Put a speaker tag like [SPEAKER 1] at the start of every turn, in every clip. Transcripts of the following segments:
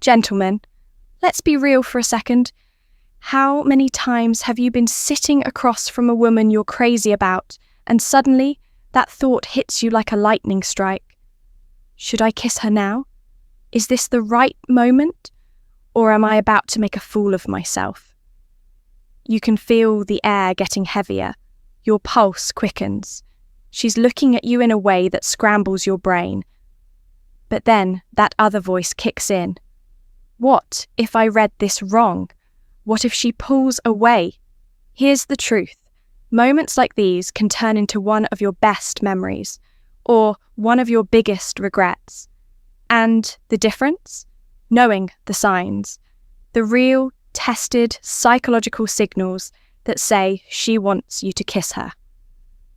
[SPEAKER 1] Gentlemen, let's be real for a second. How many times have you been sitting across from a woman you're crazy about, and suddenly that thought hits you like a lightning strike? Should I kiss her now? Is this the right moment? Or am I about to make a fool of myself? You can feel the air getting heavier. Your pulse quickens. She's looking at you in a way that scrambles your brain. But then that other voice kicks in. What if I read this wrong? What if she pulls away? Here's the truth. Moments like these can turn into one of your best memories, or one of your biggest regrets. And the difference? Knowing the signs. The real, tested psychological signals that say she wants you to kiss her.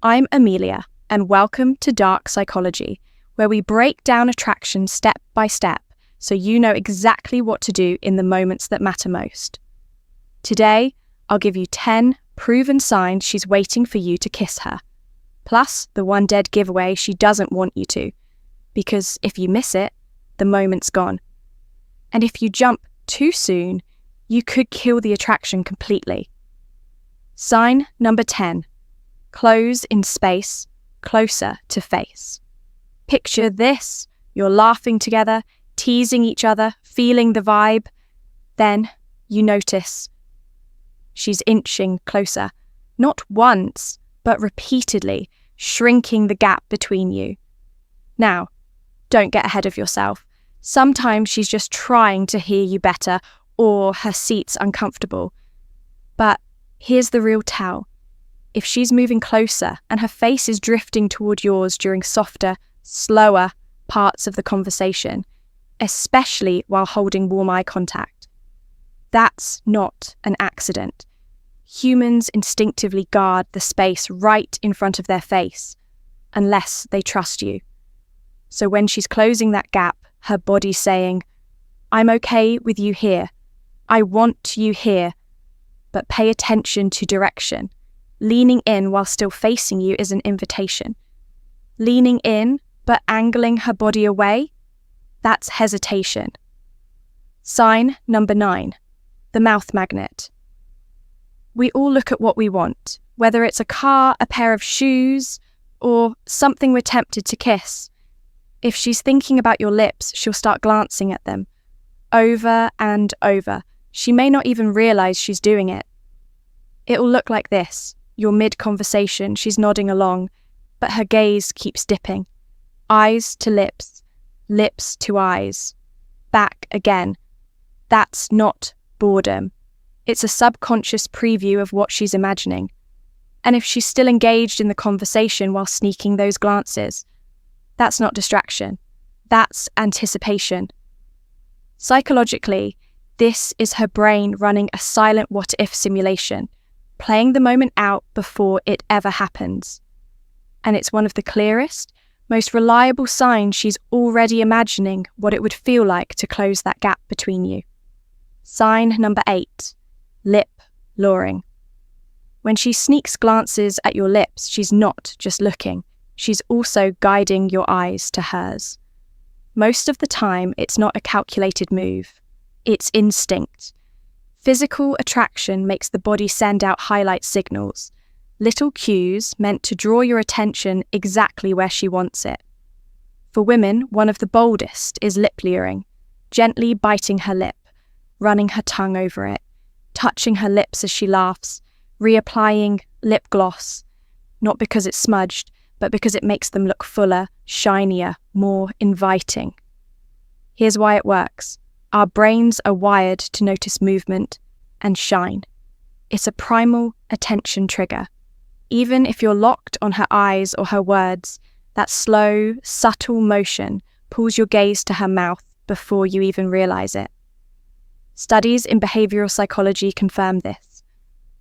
[SPEAKER 1] I'm Amelia, and welcome to Dark Psychology, where we break down attraction step by step so you know exactly what to do in the moments that matter most. Today, I'll give you 10 proven signs she's waiting for you to kiss her, plus the one dead giveaway she doesn't want you to, because if you miss it, the moment's gone. And if you jump too soon, you could kill the attraction completely. Sign number 10. Close in space, closer to face. Picture this. You're laughing together, teasing each other, feeling the vibe. Then you notice she's inching closer, not once, but repeatedly, shrinking the gap between you. Now, don't get ahead of yourself. Sometimes she's just trying to hear you better, or her seat's uncomfortable. But here's the real tell. If she's moving closer and her face is drifting toward yours during softer, slower parts of the conversation, especially while holding warm eye contact, that's not an accident. Humans instinctively guard the space right in front of their face, unless they trust you. So when she's closing that gap, her body's saying, I'm okay with you here. I want you here. But pay attention to direction. Leaning in while still facing you is an invitation. Leaning in, but angling her body away, that's hesitation. Sign number 9, the mouth magnet. We all look at what we want, whether it's a car, a pair of shoes, or something we're tempted to kiss. If she's thinking about your lips, she'll start glancing at them, over and over. She may not even realize she's doing it. It'll look like this. You're mid-conversation, she's nodding along, but her gaze keeps dipping. Eyes to lips, lips to eyes, back again. That's not boredom. It's a subconscious preview of what she's imagining. And if she's still engaged in the conversation while sneaking those glances, that's not distraction. That's anticipation. Psychologically, this is her brain running a silent what-if simulation, playing the moment out before it ever happens. And it's one of the clearest, most reliable signs she's already imagining what it would feel like to close that gap between you. Sign number 8, lip luring. When she sneaks glances at your lips, she's not just looking, she's also guiding your eyes to hers. Most of the time, it's not a calculated move. It's instinct. Physical attraction makes the body send out highlight signals, little cues meant to draw your attention exactly where she wants it. For women, one of the boldest is lip luring, gently biting her lip, running her tongue over it, touching her lips as she laughs, reapplying lip gloss, not because it's smudged, but because it makes them look fuller, shinier, more inviting. Here's why it works. Our brains are wired to notice movement and shine. It's a primal attention trigger. Even if you're locked on her eyes or her words, that slow, subtle motion pulls your gaze to her mouth before you even realize it. Studies in behavioral psychology confirm this.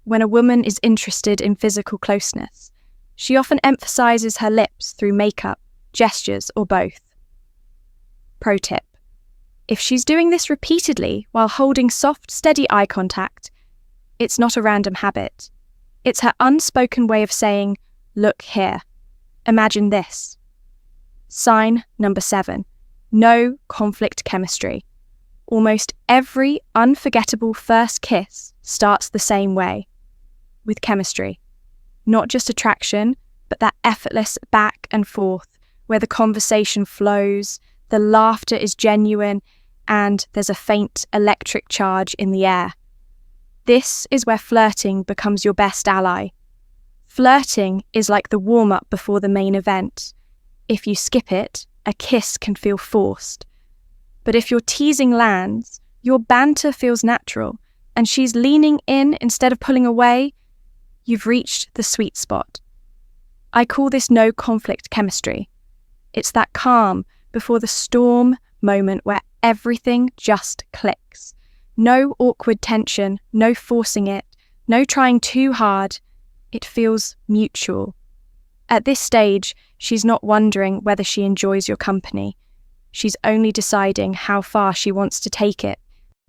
[SPEAKER 1] When a woman is interested in physical closeness, she often emphasizes her lips through makeup, gestures, or both. Pro tip. If she's doing this repeatedly while holding soft, steady eye contact, it's not a random habit. It's her unspoken way of saying, look here. Imagine this. Sign number 7. No conflict chemistry. Almost every unforgettable first kiss starts the same way, with chemistry. Not just attraction, but that effortless back and forth where the conversation flows, the laughter is genuine, and there's a faint electric charge in the air. This is where flirting becomes your best ally. Flirting is like the warm-up before the main event. If you skip it, a kiss can feel forced. But if your teasing lands, your banter feels natural, and she's leaning in instead of pulling away, you've reached the sweet spot. I call this no conflict chemistry. It's that calm before the storm moment where everything just clicks. No awkward tension, no forcing it, no trying too hard. It feels mutual. At this stage, she's not wondering whether she enjoys your company. She's only deciding how far she wants to take it.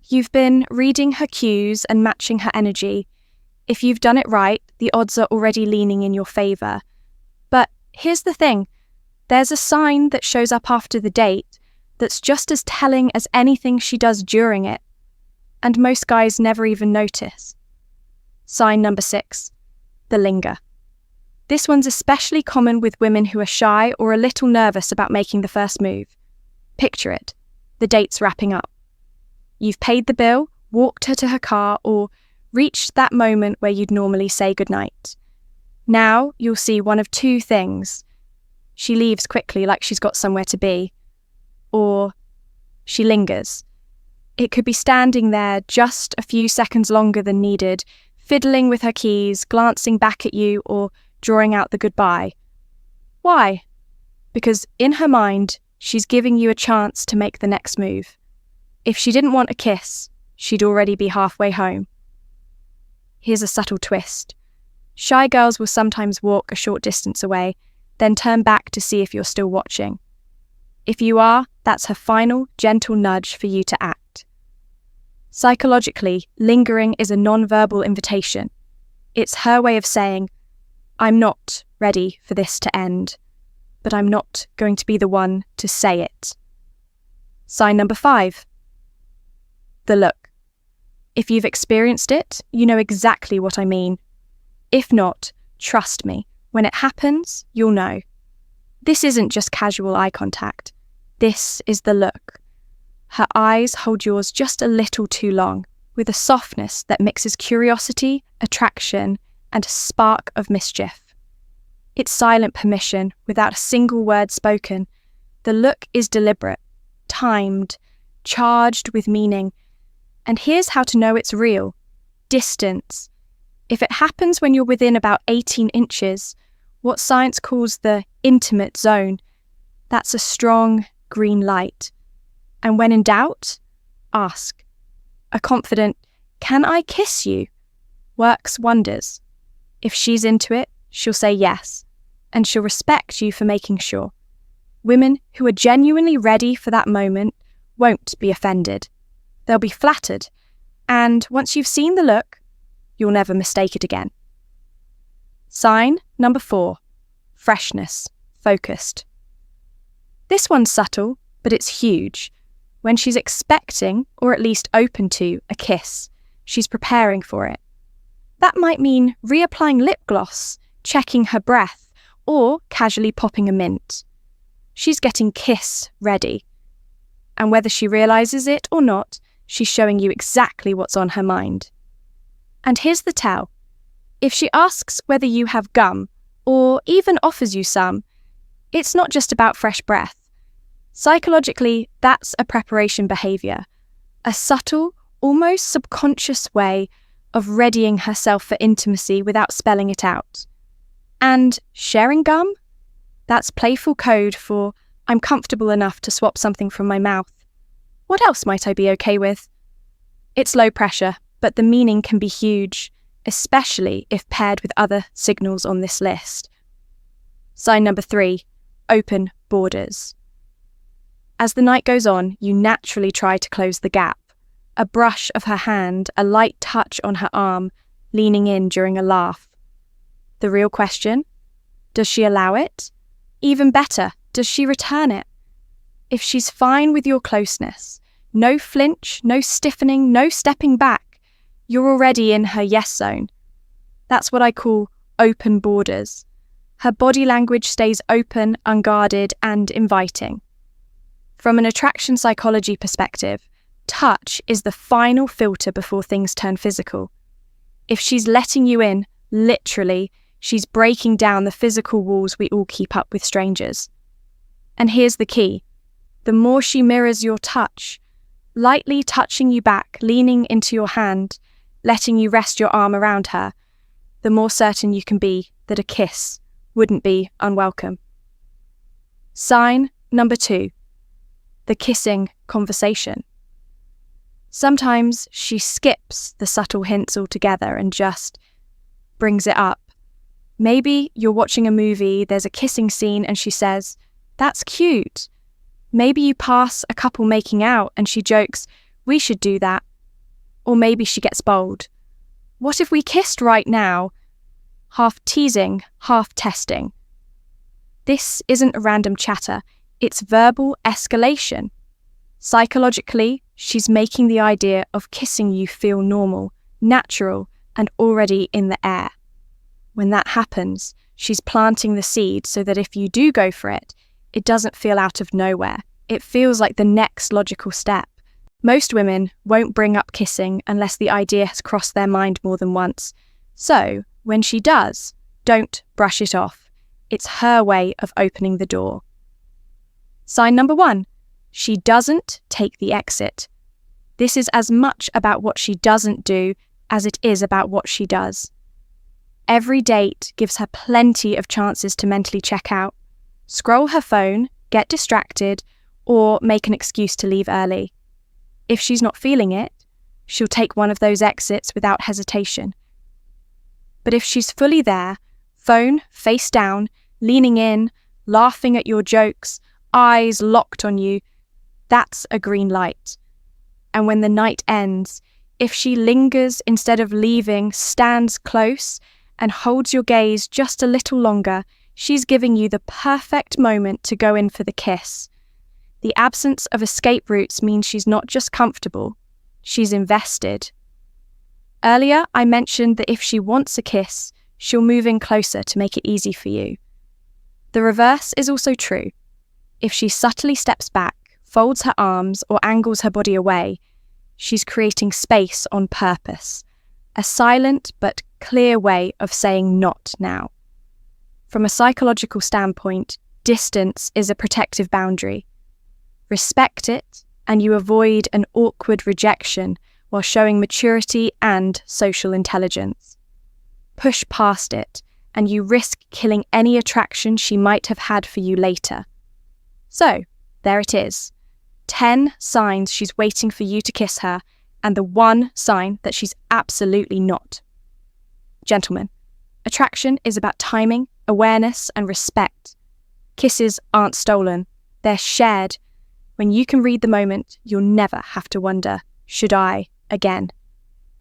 [SPEAKER 1] You've been reading her cues and matching her energy. If you've done it right, the odds are already leaning in your favour. But here's the thing. There's a sign that shows up after the date that's just as telling as anything she does during it. And most guys never even notice. Sign number 6. The linger. This one's especially common with women who are shy or a little nervous about making the first move. Picture it. The date's wrapping up. You've paid the bill, walked her to her car, or reached that moment where you'd normally say goodnight. Now you'll see one of two things. She leaves quickly like she's got somewhere to be. Or she lingers. It could be standing there just a few seconds longer than needed, fiddling with her keys, glancing back at you, or drawing out the goodbye. Why? Because in her mind, she's giving you a chance to make the next move. If she didn't want a kiss, she'd already be halfway home. Here's a subtle twist. Shy girls will sometimes walk a short distance away, then turn back to see if you're still watching. If you are, that's her final, gentle nudge for you to act. Psychologically, lingering is a non-verbal invitation. It's her way of saying, I'm not ready for this to end, but I'm not going to be the one to say it. Sign number 5. The look. If you've experienced it, you know exactly what I mean. If not, trust me, when it happens, you'll know. This isn't just casual eye contact. This is the look. Her eyes hold yours just a little too long, with a softness that mixes curiosity, attraction, and a spark of mischief. It's silent permission, without a single word spoken. The look is deliberate, timed, charged with meaning. And here's how to know it's real. Distance. If it happens when you're within about 18 inches, what science calls the intimate zone, that's a strong green light. And when in doubt, ask. A confident, "Can I kiss you?" works wonders. If she's into it, she'll say yes, and she'll respect you for making sure. Women who are genuinely ready for that moment won't be offended. They'll be flattered, and once you've seen the look, you'll never mistake it again. Sign number 4. Freshness, focused. This one's subtle, but it's huge. When she's expecting, or at least open to, a kiss, she's preparing for it. That might mean reapplying lip gloss, checking her breath, or casually popping a mint. She's getting kiss ready. And whether she realises it or not, she's showing you exactly what's on her mind. And here's the tell. If she asks whether you have gum, or even offers you some, it's not just about fresh breath. Psychologically, that's a preparation behaviour, a subtle, almost subconscious way of readying herself for intimacy without spelling it out. And sharing gum? That's playful code for, I'm comfortable enough to swap something from my mouth. What else might I be okay with? It's low pressure, but the meaning can be huge, especially if paired with other signals on this list. Sign number 3, open borders. As the night goes on, you naturally try to close the gap. A brush of her hand, a light touch on her arm, leaning in during a laugh. The real question? Does she allow it? Even better, does she return it? If she's fine with your closeness, No flinch, no stiffening, no stepping back. You're already in her yes zone. That's what I call open borders. Her body language stays open, unguarded, and inviting. From an attraction psychology perspective, touch is the final filter before things turn physical. If she's letting you in, literally, she's breaking down the physical walls we all keep up with strangers. And here's the key. The more she mirrors your touch, lightly touching you back, leaning into your hand, letting you rest your arm around her, the more certain you can be that a kiss wouldn't be unwelcome. Sign number 2. The kissing conversation. Sometimes she skips the subtle hints altogether and just brings it up. Maybe you're watching a movie, there's a kissing scene, and she says, "That's cute." Maybe you pass a couple making out and she jokes, "We should do that." Or maybe she gets bold. "What if we kissed right now?" Half teasing, half testing. This isn't a random chatter, it's verbal escalation. Psychologically, she's making the idea of kissing you feel normal, natural, and already in the air. When that happens, she's planting the seed so that if you do go for it, it doesn't feel out of nowhere. It feels like the next logical step. Most women won't bring up kissing unless the idea has crossed their mind more than once. So, when she does, don't brush it off. It's her way of opening the door. Sign number 1. She doesn't take the exit. This is as much about what she doesn't do as it is about what she does. Every date gives her plenty of chances to mentally check out, scroll her phone, get distracted, or make an excuse to leave early. If she's not feeling it, she'll take one of those exits without hesitation. But if she's fully there, phone face down, leaning in, laughing at your jokes, eyes locked on you, that's a green light. And when the night ends, if she lingers instead of leaving, stands close, and holds your gaze just a little longer, she's giving you the perfect moment to go in for the kiss. The absence of escape routes means she's not just comfortable, she's invested. Earlier, I mentioned that if she wants a kiss, she'll move in closer to make it easy for you. The reverse is also true. If she subtly steps back, folds her arms, or angles her body away, she's creating space on purpose. A silent but clear way of saying not now. From a psychological standpoint, distance is a protective boundary. Respect it, and you avoid an awkward rejection while showing maturity and social intelligence. Push past it, and you risk killing any attraction she might have had for you later. So, there it is. 10 signs she's waiting for you to kiss her, and the 1 sign that she's absolutely not. Gentlemen, attraction is about timing, awareness, and respect. Kisses aren't stolen, they're shared. When you can read the moment, you'll never have to wonder, should I again?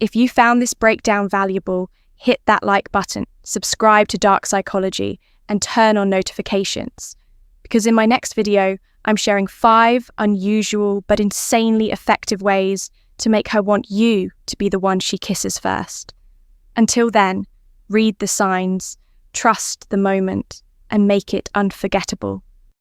[SPEAKER 1] If you found this breakdown valuable, hit that like button, subscribe to Dark Psychology, and turn on notifications. Because in my next video, I'm sharing 5 unusual but insanely effective ways to make her want you to be the one she kisses first. Until then, read the signs, trust the moment, and make it unforgettable.